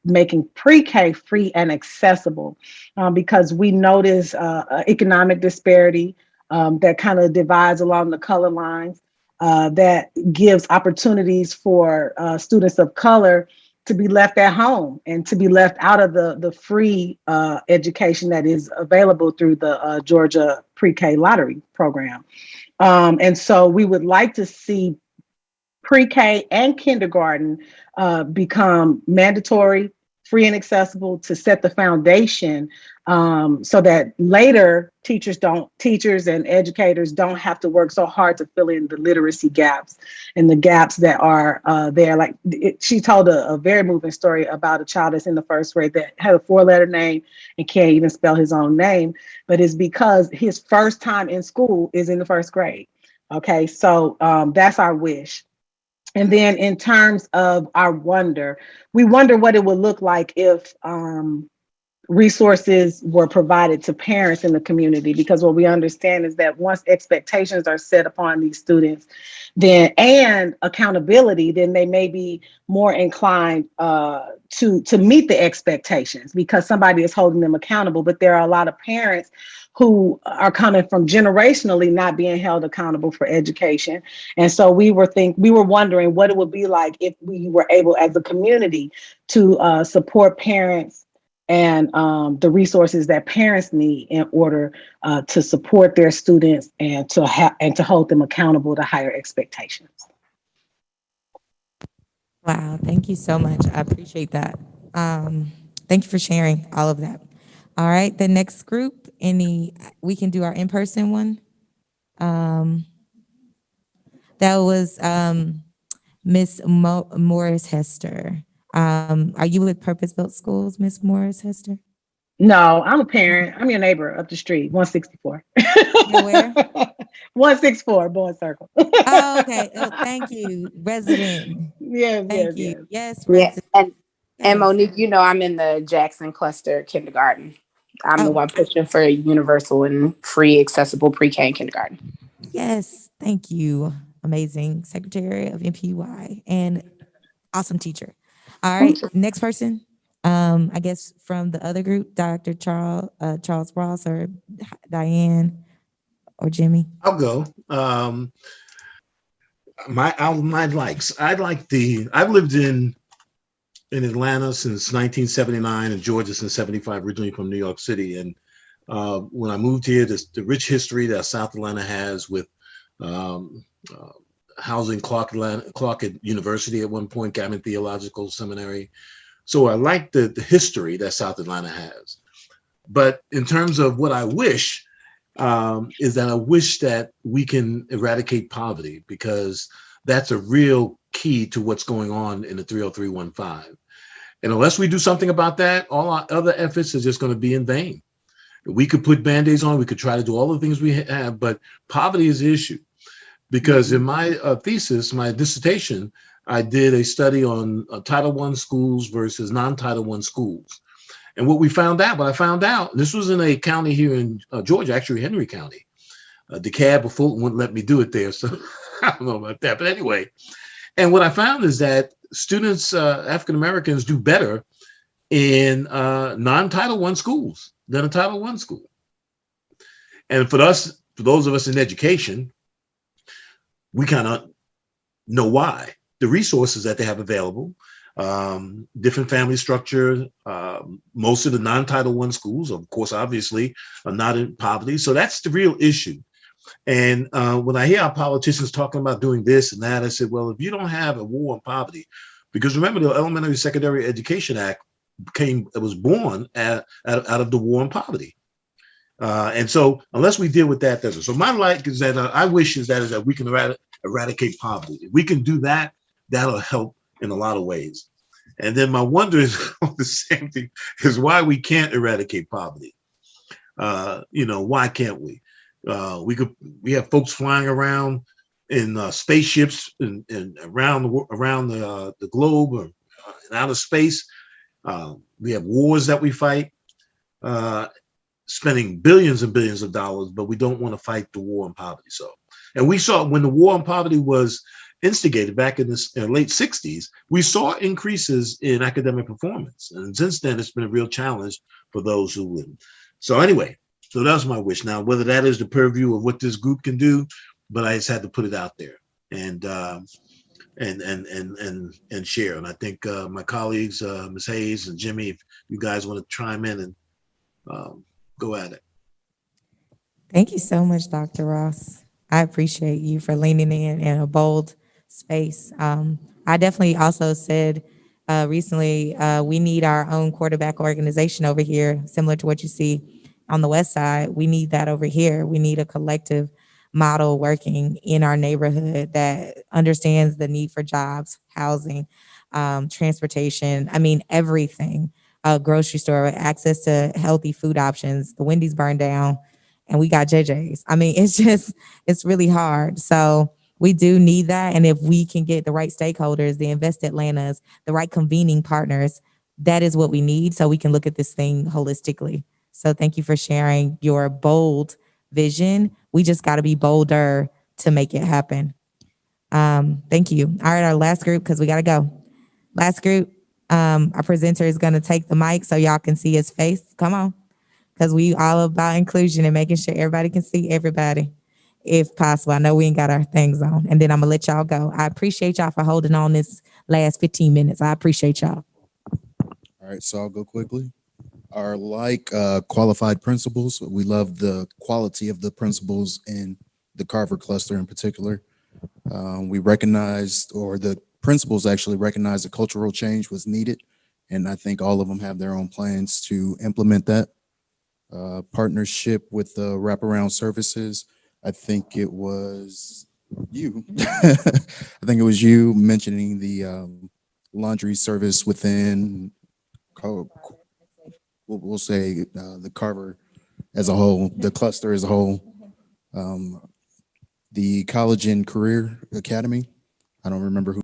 making pre-K free and accessible, because we notice economic disparity that kind of divides along the color lines, that gives opportunities for students of color to be left at home and to be left out of the free education that is available through the Georgia pre-K lottery program. And so we would like to see pre-K and kindergarten become mandatory, free and accessible, to set the foundation, so that later teachers and educators don't have to work so hard to fill in the literacy gaps and the gaps that are there. Like she told a very moving story about a child that's in the first grade that had a 4-letter name and can't even spell his own name, but it's because his first time in school is in the first grade. Okay, so that's our wish. And then in terms of our wonder, we wonder what it would look like if resources were provided to parents in the community, because what we understand is that once expectations are set upon these students, then, and accountability, then they may be more inclined to meet the expectations because somebody is holding them accountable. But there are a lot of parents who are coming from generationally not being held accountable for education. And so we were wondering what it would be like if we were able as a community to support parents and the resources that parents need in order to support their students and to hold them accountable to higher expectations. Wow, thank you so much. I appreciate that. Thank you for sharing all of that. All right, the next group, we can do our in-person one. That was Miss Morris Hester. Are you with Purpose Built Schools, Miss Morris Hester? No, I'm a parent. I'm your neighbor up the street, 164. You're where? 164, Bowen Circle. Oh, okay. Oh, thank you, resident. Yes, yes, Thank you. yes. Yes, Yeah, resident. and Yes. Monique, I'm in the Jackson Cluster kindergarten. I'm the Oh, one pushing for universal and free accessible pre-K and kindergarten. yes. Thank you. Amazing Secretary of NPU-Y and awesome teacher. All right, Thank you. next person. I guess from the other group, Dr. Charles Ross or Diane or Jimmy. I'll go. My likes. I've lived in Atlanta since 1979 and Georgia since 75, originally from New York City. And when I moved here, the rich history that South Atlanta has with housing Clark at University at one point, Gammon Theological Seminary. So I like the history that South Atlanta has. But in terms of what I wish, is that I wish that we can eradicate poverty, because that's a real key to what's going on in the 30315. And unless we do something about that, all our other efforts are just going to be in vain. We could put Band-Aids on, we could try to do all the things we have, but poverty is the issue. Because in my thesis, my dissertation, I did a study on Title I schools versus non-Title I schools. And what I found out, this was in a county here in Georgia, actually Henry County. DeKalb or Fulton wouldn't let me do it there, so I don't know about that. But anyway, and what I found is that students, African Americans, do better in non-Title I schools than a Title I school. And for those of us in education, we kind of know why. The resources that they have available, different family structure. Most of the non-Title I schools, of course, obviously, are not in poverty. So that's the real issue. And when I hear our politicians talking about doing this and that, I said, well, if you don't have a war on poverty, because remember the Elementary Secondary Education Act was born out of the war on poverty. And so unless we deal with that, so my like is that I wish is that we can eradicate poverty. If we can do that, that'll help in a lot of ways. And then my wonder is the same thing, is why we can't eradicate poverty. Why can't we? We have folks flying around in spaceships and around the globe or in outer space. We have wars that we fight, spending billions and billions of dollars, but we don't want to fight the war on poverty. So, and we saw when the war on poverty was instigated back in the late 60s, we saw increases in academic performance. And since then, it's been a real challenge for those who win. So anyway, so that's my wish. Now, whether that is the purview of what this group can do, but I just had to put it out there and share. And I think my colleagues, Ms. Hayes and Jimmy, if you guys want to chime in and go at it. Thank you so much, Dr. Ross. I appreciate you for leaning in a bold space. I definitely also said recently, we need our own quarterback organization over here, similar to what you see on the West Side. We need that over here. We need a collective model working in our neighborhood that understands the need for jobs, housing, transportation. I mean, everything. A grocery store with access to healthy food options. The Wendy's burned down and we got JJ's. I mean, it's really hard. So we do need that. And if we can get the right stakeholders, the Invest Atlantas, the right convening partners, that is what we need so we can look at this thing holistically. So thank you for sharing your bold vision. We just got to be bolder to make it happen. Thank you. All right, our last group, because we got to go. Last group, our presenter is going to take the mic so y'all can see his face. Come on. Because we all about inclusion and making sure everybody can see everybody, if possible. I know we ain't got our things on. And then I'm going to let y'all go. I appreciate y'all for holding on this last 15 minutes. I appreciate y'all. All right, so I'll go quickly. Our qualified principals. We love the quality of the principals in the Carver Cluster in particular. We recognized, or the principals actually recognized, that cultural change was needed And I think all of them have their own plans to implement that. Partnership with the wraparound services. I think it was you. I think it was you mentioning the laundry service within, we'll say the Carver as a whole, the cluster as a whole. The College and Career Academy. I don't remember who